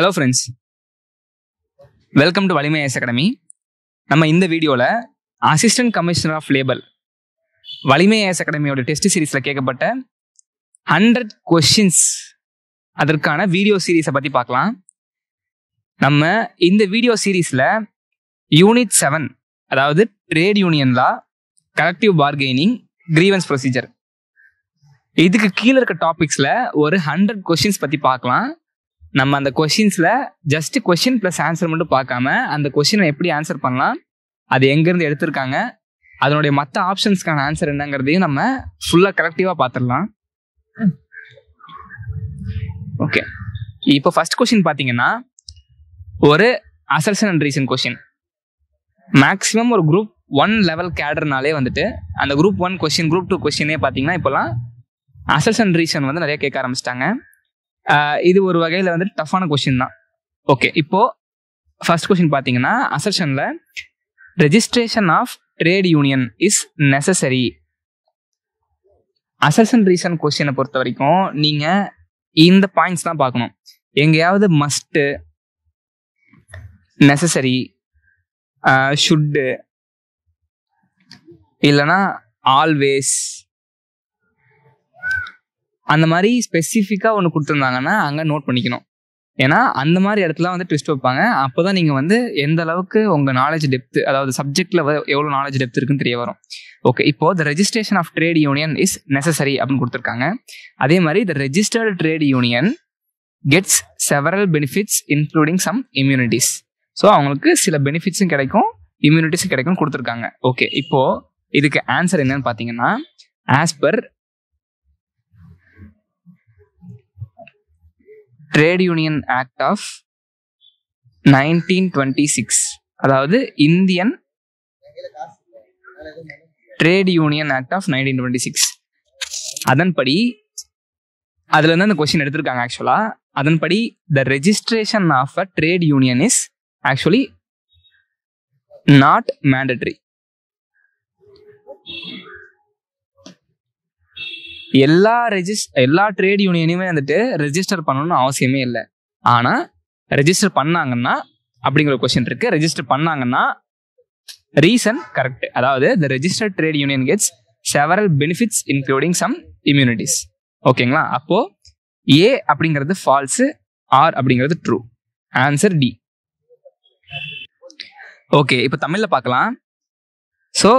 Hello friends, welcome to வலிமை IAS academy. நம்ம இந்த வீடியோவில் அசிஸ்டன்ட் கமிஷனர் ஆஃப் லேபர் வலிமை ஐஏஎஸ் அகாடமியோட டெஸ்ட் சீரீஸில் கேட்கப்பட்ட 100 கொஷின்ஸ் அதற்கான வீடியோ சீரீஸை பற்றி பார்க்கலாம். நம்ம இந்த வீடியோ சீரீஸில் யூனிட் 7, அதாவது ட்ரேட் யூனியன் லா, கலெக்டிவ் பார்கெனிங், கிரீவன்ஸ் ப்ரொசீஜர், இதுக்கு கீழே இருக்க டாபிக்ஸில் ஒரு 100 கொஷின்ஸ் பற்றி பார்க்கலாம். நம்ம அந்த கொஷின்ஸில் ஜஸ்ட் கொஷின் ப்ளஸ் ஆன்சர் மட்டும் பார்க்காம அந்த கொஷினை எப்படி ஆன்சர் பண்ணலாம், அது எங்கேருந்து எடுத்திருக்காங்க, அதனுடைய மற்ற ஆப்ஷன்ஸ்க்கான ஆன்சர் என்னங்கிறதையும் நம்ம ஃபுல்லாக கலெக்டிவாக பார்த்துடலாம். ஓகே, இப்போ ஃபர்ஸ்ட் கொஷின் பார்த்தீங்கன்னா ஒரு assertion and reason question. Maximum ஒரு குரூப் 1 லெவல் கேடர்னாலே வந்துட்டு அந்த குரூப் 1 கொஷின், குரூப் 2 கொஷினே பார்த்தீங்கன்னா இப்போலாம் அசர்ஷன் அண்ட் ரீசன் வந்து நிறைய கேட்க ஆரம்பிச்சிட்டாங்க. இது ஒரு வகையில் வந்து டஃப்பான கொஷின் தான். ஓகே, இப்போ ஃபர்ஸ்ட் கொஷின் பார்த்தீங்கன்னா அசர்ஷனில் registration of trade union is necessary. Assertion reason கொஷினை பொறுத்த வரைக்கும் நீங்கள் இந்த பாயிண்ட்ஸ் தான் பார்க்கணும். எங்கேயாவது மஸ்ட்டு, நெசசரி, ஷுட்டு, இல்லைனா ஆல்வேஸ், அந்த மாதிரி ஸ்பெசிஃபிக்காக ஒன்று கொடுத்துருந்தாங்கன்னா அங்கே நோட் பண்ணிக்கணும். ஏன்னா அந்த மாதிரி இடத்துல வந்து ட்விஸ்ட் வைப்பாங்க. அப்போ தான் நீங்கள் வந்து எந்த அளவுக்கு உங்கள் நாலேஜ் டெப்த்து, அதாவது சப்ஜெக்டில் எவ்வளோ நாலேஜ் டெப்த் இருக்குன்னு தெரிய வரும். ஓகே, இப்போது the registration of trade union is necessary அப்படின்னு கொடுத்துருக்காங்க. அதே மாதிரி the registered trade union gets several benefits including some immunities. So அவங்களுக்கு சில பெனிஃபிட்ஸும் கிடைக்கும், இம்யூனிட்டிஸும் கிடைக்கும் கொடுத்துருக்காங்க. ஓகே, இப்போது இதுக்கு ஆன்சர் என்னன்னு பார்த்தீங்கன்னா, as per trade union act of 1926, அதாவது Indian trade union act of 1926, அதன்படி அதுல இருந்து அந்த கொஸ்டின் எடுத்திருக்காங்க. ஆக்சுவலா அதன்படி the registration of a trade union is actually not mandatory. எல்லா ட்ரேட் யூனியனையுமே வந்துட்டு ரெஜிஸ்டர் பண்ணணும்னு அவசியமே இல்லை. ஆனால் ரெஜிஸ்டர் பண்ணாங்கன்னா அப்படிங்கிற கொஸ்டின் இருக்கு. ரெஜிஸ்டர் பண்ணாங்கன்னா ரீசன் கரெக்ட், அதாவது the registered trade union gets several benefits including some immunities. ஓகேங்களா? அப்போ ஏ அப்படிங்கிறது ஃபால்ஸு, ஆர் அப்படிங்கிறது ட்ரூ. Answer D. ஓகே, இப்போ தமிழில் பார்க்கலாம். ஸோ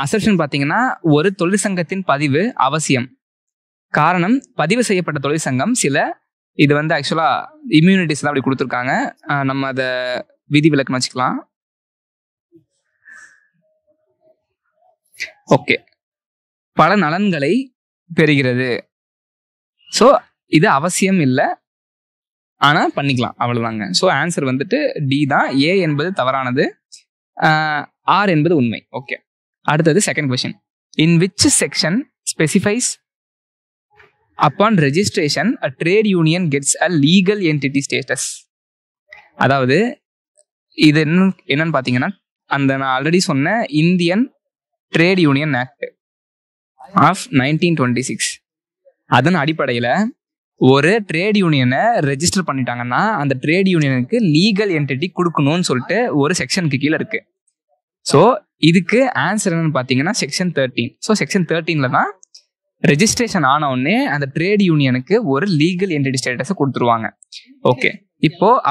அசர்ஷன் பார்த்தீங்கன்னா ஒரு தொழிற்சங்கத்தின் பதிவு அவசியம். காரணம், பதிவு செய்யப்பட்ட தொழிற்சங்கம் சில இது வந்து ஆக்சுவலாக இம்யூனிட்டிஸ் தான் அப்படி கொடுத்துருக்காங்க. நம்ம அதை விதி விலக்குன்னு வச்சுக்கலாம். ஓகே, பல நலன்களை பெறுகிறது. ஸோ இது அவசியம் இல்லை, ஆனால் பண்ணிக்கலாம், அவ்வளோதாங்க. ஸோ ஆன்சர் வந்துட்டு டி தான். ஏ என்பது தவறானது, ஆர் என்பது உண்மை. ஓகே, அடுத்தது second question. In which section specifies upon registration a trade union gets a legal entity status? அதாவது இது என்னன்னு பார்த்தீங்கன்னா, அந்த நான் ஆல்ரெடி சொன்ன Indian trade union act of 1926 அதன் அடிப்படையில் ஒரு ட்ரேட் யூனியனை ரெஜிஸ்டர் பண்ணிட்டாங்கன்னா அந்த ட்ரேட் யூனியனுக்கு லீகல் என்டிட்டி கொடுக்கணும்னு சொல்லிட்டு ஒரு செக்ஷனுக்கு கீழே இருக்கு. ஸோ இதுக்கு ஆன்சர் என்னன்னு பார்த்தீங்கன்னா செக்ஷன் 13. ஸோ செக்ஷன் 13ல தான் ரெஜிஸ்ட்ரேஷன் ஆன உடனே அந்த ட்ரேட் யூனியனுக்கு ஒரு லீகல் என்டிட்டி ஸ்டேட்டஸை கொடுத்துருவாங்க. ஓகே,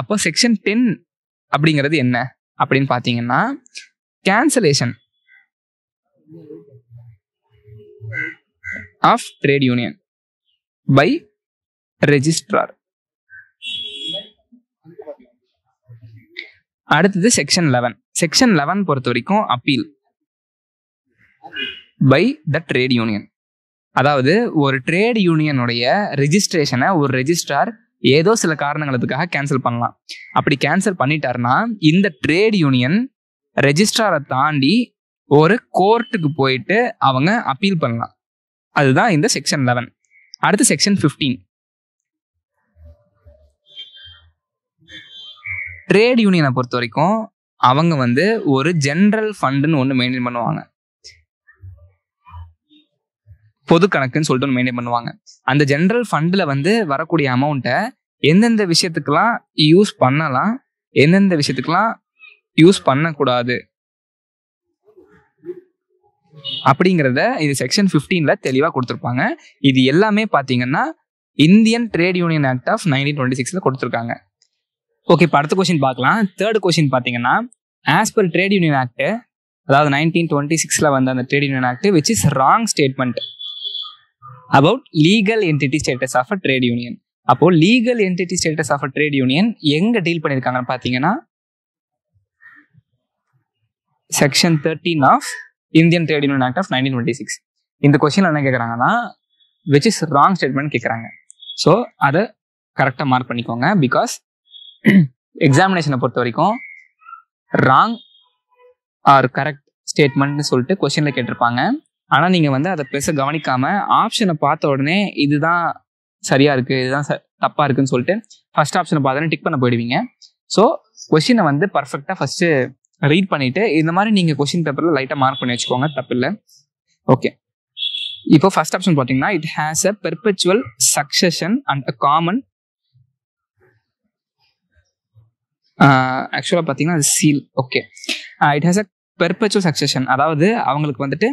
அப்போ செக்ஷன் 10 அப்படிங்கிறது என்ன அப்படின்னு பார்த்தீங்கன்னா, cancellation of trade union by registrar. அடுத்தது செக்ஷன் 11. செக்ஷன் 11 பொறுத்த வரைக்கும் appeal by the trade union. அதாவது ஒரு ட்ரேட் யூனியனுடைய ரெஜிஸ்ட்ரேஷனை ஒரு ரெஜிஸ்ட்ரார் ஏதோ சில காரணங்களுக்காக கேன்சல் பண்ணலாம். அப்படி கேன்சல் பண்ணிட்டாருன்னா இந்த ட்ரேட் யூனியன் ரெஜிஸ்ட்ராரை தாண்டி ஒரு கோர்ட்டுக்கு போயிட்டு அவங்க அப்பீல் பண்ணலாம். அதுதான் இந்த செக்ஷன் 11. அடுத்து செக்ஷன் 15. ட்ரேட் யூனியனை பொறுத்த வரைக்கும் அவங்க வந்து ஒரு ஜென்ரல் ஃபண்டுன்னு ஒன்று மெயின்டைன் பண்ணுவாங்க, பொது கணக்குன்னு சொல்லிட்டு மெயின்டைன் பண்ணுவாங்க. அந்த ஜென்ரல் ஃபண்டில் வந்து வரக்கூடிய அமௌண்ட்டை எந்தெந்த விஷயத்துக்கெல்லாம் யூஸ் பண்ணலாம், எந்தெந்த விஷயத்துக்கெல்லாம் யூஸ் பண்ணக்கூடாது அப்படிங்கிறத இது செக்ஷன் 15ல தெளிவாக கொடுத்துருப்பாங்க. இது எல்லாமே பார்த்தீங்கன்னா Indian trade union act of 1926ல கொடுத்துருக்காங்க. ஓகே, இப்போ அடுத்த கொஸ்டின் பார்க்கலாம். தேர்ட் கொஸ்டின் பார்த்தீங்கன்னா, as per trade union act, அதாவது 1926ல வந்த அந்த trade union act which is wrong statement about legal entity status of a trade union. அப்போ legal entity status of a trade union எங்க டீல் பண்ணியிருக்காங்கன்னு பார்த்தீங்கன்னா section 13 of Indian trade union act of 1926. இந்த கொஸ்டின்ல என்ன கேட்குறாங்கன்னா விச் இஸ் ராங் ஸ்டேட்மெண்ட் கேட்குறாங்க. So அதை கரெக்டாக மார்க் பண்ணிக்கோங்க. பிகாஸ் எக்ஸாமினேஷனை பொறுத்த வரைக்கும் ராங் ஆர் கரெக்ட் ஸ்டேட்மெண்ட்னு சொல்லிட்டு கொஸ்டின்ல கேட்டிருப்பாங்க. ஆனால் நீங்கள் வந்து அதை பெருசாக கவனிக்காம ஆப்ஷனை பார்த்த உடனே இதுதான் சரியா இருக்கு, இதுதான் தப்பா இருக்குன்னு சொல்லிட்டு ஃபர்ஸ்ட் ஆப்ஷனை பார்த்தோன்னே டிக் பண்ண போயிடுவீங்க. ஸோ கொஸ்டினை வந்து பர்ஃபெக்டாக ஃபர்ஸ்ட் ரீட் பண்ணிட்டு இந்த மாதிரி நீங்க கொஸ்டின் பேப்பர்ல லைட்டா மார்க் பண்ணி வச்சுக்கோங்க, தப்பு இல்லை. ஓகே, இப்போ ஃபர்ஸ்ட் ஆப்ஷன் பார்த்தீங்கன்னா it has a perpetual succession and a common, ஆக்சுவலா பார்த்தீங்கன்னா அது seal. Okay, it has a perpetual succession, அதாவது அவங்களுக்கு வந்துட்டு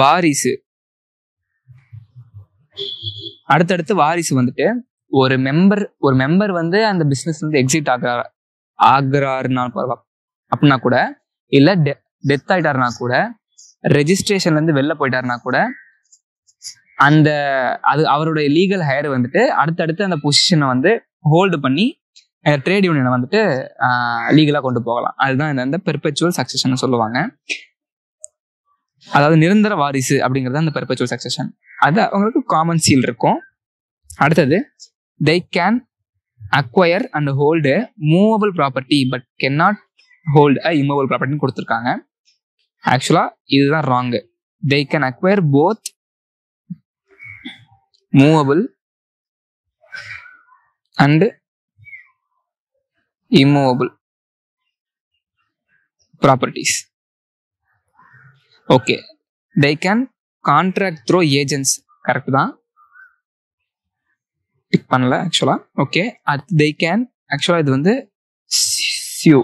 வாரிசு, அடுத்தடுத்து வாரிசு வந்துட்டு ஒரு மெம்பர் வந்து அந்த பிசினஸ் வந்து எக்ஸிட் ஆகுறாருன்னா அப்படின்னா கூட, இல்ல டெத் ஆயிட்டாருனா கூட, ரெஜிஸ்ட்ரேஷன்ல இருந்து வெளில போயிட்டாருனா கூட, அந்த அது அவருடைய லீகல் ஹையர் வந்துட்டு அடுத்தடுத்து அந்த பொசிஷனை வந்து ஹோல்டு பண்ணி ட்ரேட் யூனியனை வந்துட்டு லீகலா கொண்டு போகலாம். அதுதான் இந்த பெர்பெச்சுவல் சக்சஷன் சொல்லுவாங்க. அதாவது நிரந்தர வாரிசு அப்படிங்கிறது அந்த பெர்பெச்சுவல் சக்சஷன். அது அவங்களுக்கு காமன் சீல் இருக்கும். அடுத்தது they can acquire and hold a movable property but cannot hold a immovable property கொடுத்துருக்காங்க. ஆக்சுவலா இதுதான் wrong. they can acquire both movable and immovable properties. Okay, they can contract through agents, correct தான், tick பண்ணல ஆக்சுவலா. Okay, அடுத்து they can, ஆக்சுவலா இது வந்து sue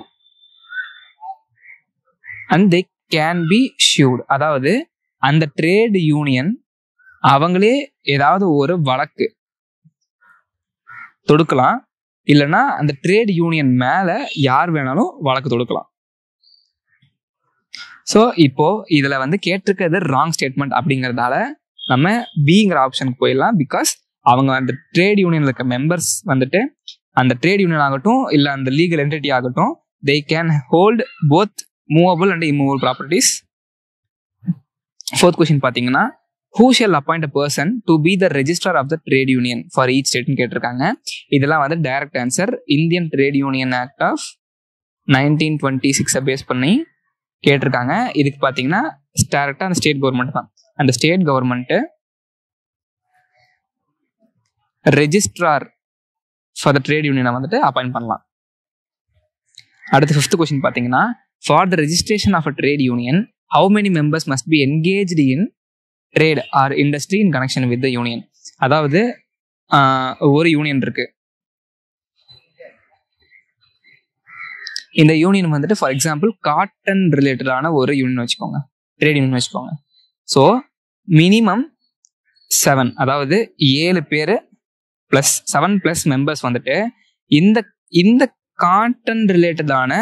and they can be sued, அதாவது அந்த ட்ரேட் யூனியன் அவங்களே ஏதாவது ஒரு வழக்கு தொடுக்கலாம், இல்லைன்னா அந்த ட்ரேட் யூனியன் மேல யார் வேணாலும் வழக்கு தொடுக்கலாம். ஸோ இப்போ இதுல வந்து கேட்டிருக்கிறது ராங் ஸ்டேட்மெண்ட் அப்படிங்கிறதால நம்ம பிங்கிற ஆப்ஷனுக்கு போயிடலாம். பிகாஸ் அவங்க அந்த ட்ரேட் யூனியன்ல இருக்க மெம்பர்ஸ் வந்துட்டு அந்த ட்ரேட் யூனியன் ஆகட்டும் இல்ல அந்த லீகல் என்டிட்டி ஆகட்டும், they can hold both movable and immovable properties. Fourth question பாத்தீங்கன்னா who shall appoint a person to be the registrar of the trade union for each state ன்னு கேட்டிருக்காங்க. இதெல்லாம் வந்து direct answer Indian trade union act of 1926 base பண்ணி கேட்டிருக்காங்க. இதுக்கு பாத்தீங்கன்னா டைரக்டா அந்த ஸ்டேட் கவர்மெண்ட் தான், அந்த state government registrar for the ட்ரேட் யூனியனை வந்துட்டு அப்பாயிண்ட் பண்ணலாம். அடுத்து ஃபிஃப்த் கொஸ்டின் பார்த்தீங்கன்னா for the registration of a trade union how many members must be engaged in trade or industry in connection with the union. அதாவது ஒரு யூனியன் இருக்கு, இந்த யூனியன் வந்துட்டு ஃபார் எக்ஸாம்பிள் காட்டன் ரிலேட்டடான ஒரு யூனியன் வச்சுக்கோங்க, ட்ரேட் யூனியன் வச்சுக்கோங்க. ஸோ மினிமம் 7, அதாவது 7 பேர் பிளஸ் 7+ மெம்பர்ஸ் வந்துட்டு இந்த காட்டன் ரிலேட்டடான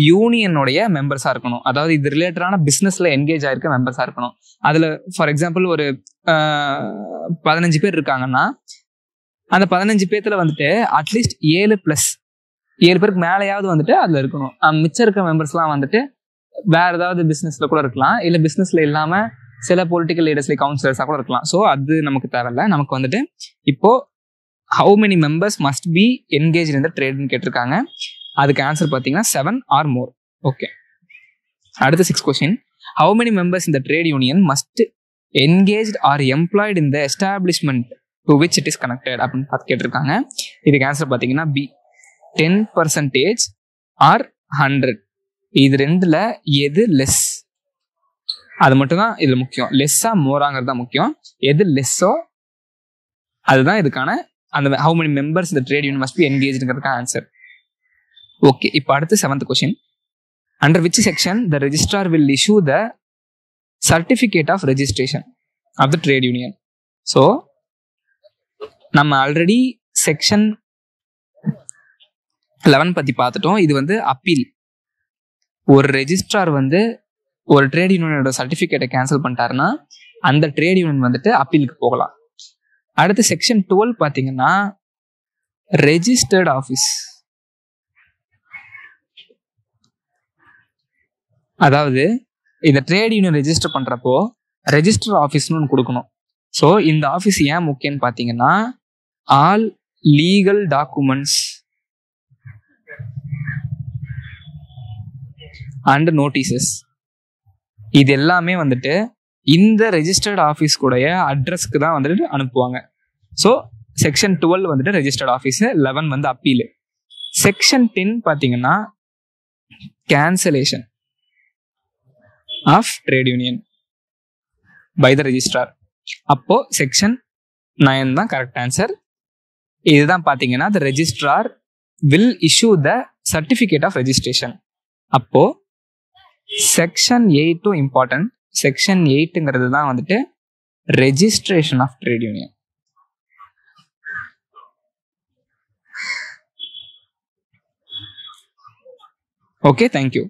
யூனியனுடைய மெம்பர்ஸா இருக்கணும். அதாவது இது ரிலேட்டடான பிசினஸ்ல என்கேஜ் ஆயிருக்க மெம்பர்ஸா இருக்கணும். அதுல ஃபார் எக்ஸாம்பிள் ஒரு 15 பேர் இருக்காங்கன்னா அந்த 15 பேர்த்துல வந்துட்டு அட்லீஸ்ட் 7 பேருக்கு மேலேயாவது வந்துட்டு அதுல இருக்கணும். மிச்சம் இருக்க மெம்பர்ஸ்லாம் வந்துட்டு வேற ஏதாவது பிசினஸ்ல கூட இருக்கலாம், இல்ல பிசினஸ்ல இல்லாம சில பொலிட்டிக்கல் லீடர்ஸ்ல கவுன்சிலர்ஸா கூட இருக்கலாம். ஸோ அது நமக்கு தேவையில்ல. நமக்கு வந்துட்டு இப்போ how many members must B engage இந்த ட்ரேட்னு கேட்டிருக்காங்க. அதுக்கு ஆன்சர் பார்த்தீங்கன்னா 7 or more. ஓகே, அடுத்த 6th question how many members இந்த trade union must engage or employed in the establishment to which it is connected அப்படின்னு பார்த்து கேட்டிருக்காங்க. இதுக்கு ஆன்சர் பார்த்தீங்கன்னா பி 10% ஆர் 100. இது ரெண்டுல எது லெஸ், அது மட்டும் தான் இதுல முக்கியம். லெஸ்ஸா மோராங்கிறது தான் முக்கியம். எது லெஸ்ஸோ அதுதான் இதுக்கான அந்த how many members the trade union must be engagedங்கிறதுக்கு ஆன்சர். ஓகே, இப்போ அடுத்து 7th question. Under which section the registrar will issue the certificate of registration of the trade union? So நம்ம ஆல்ரெடி செக்ஷன் 11 பற்றி பார்த்துட்டோம். இது வந்து அப்பீல். ஒரு registrar வந்து ஒரு ட்ரேட் யூனியனோட சர்டிஃபிகேட்டை கேன்சல் பண்ணிட்டாருன்னா அந்த ட்ரேட் யூனியன் வந்துட்டு அப்பீலுக்கு போகலாம். அடுத்து செக்ஷன் 12 பார்த்தீங்கன்னா ரெஜிஸ்டர்ட் ஆஃபீஸ், அதாவது இந்த ட்ரேட் யூனியன் ரெஜிஸ்டர் பண்ணுறப்போ ரெஜிஸ்டர் ஆஃபீஸ்னு ஒன்று கொடுக்கணும். ஸோ இந்த ஆஃபீஸ் ஏன் முக்கியம்னு பார்த்தீங்கன்னா all legal documents and notices இது எல்லாமே வந்துட்டு இந்த ரெஜிஸ்டர்ட் ஆஃபீஸ் கூடைய அட்ரஸ்க்கு தான் வந்துட்டு அனுப்புவாங்க. ஸோ செக்ஷன் 12 வந்துட்டு ரெஜிஸ்டர்ட் ஆஃபீஸு, 11 வந்து அப்பீலு. செக்ஷன் 10 பார்த்தீங்கன்னா cancellation of trade union by the registrar. அப்போ செக்ஷன் 9 தான் கரெக்ட் ஆன்சர். இதுதான் பார்த்தீங்கன்னா the registrar will issue the certificate of registration. அப்போ செக்ஷன் 8 இம்பார்ட்டன்ட். செக்ஷன் 8ங்கிறது தான் வந்துட்டு registration of trade union. Okay, thank you.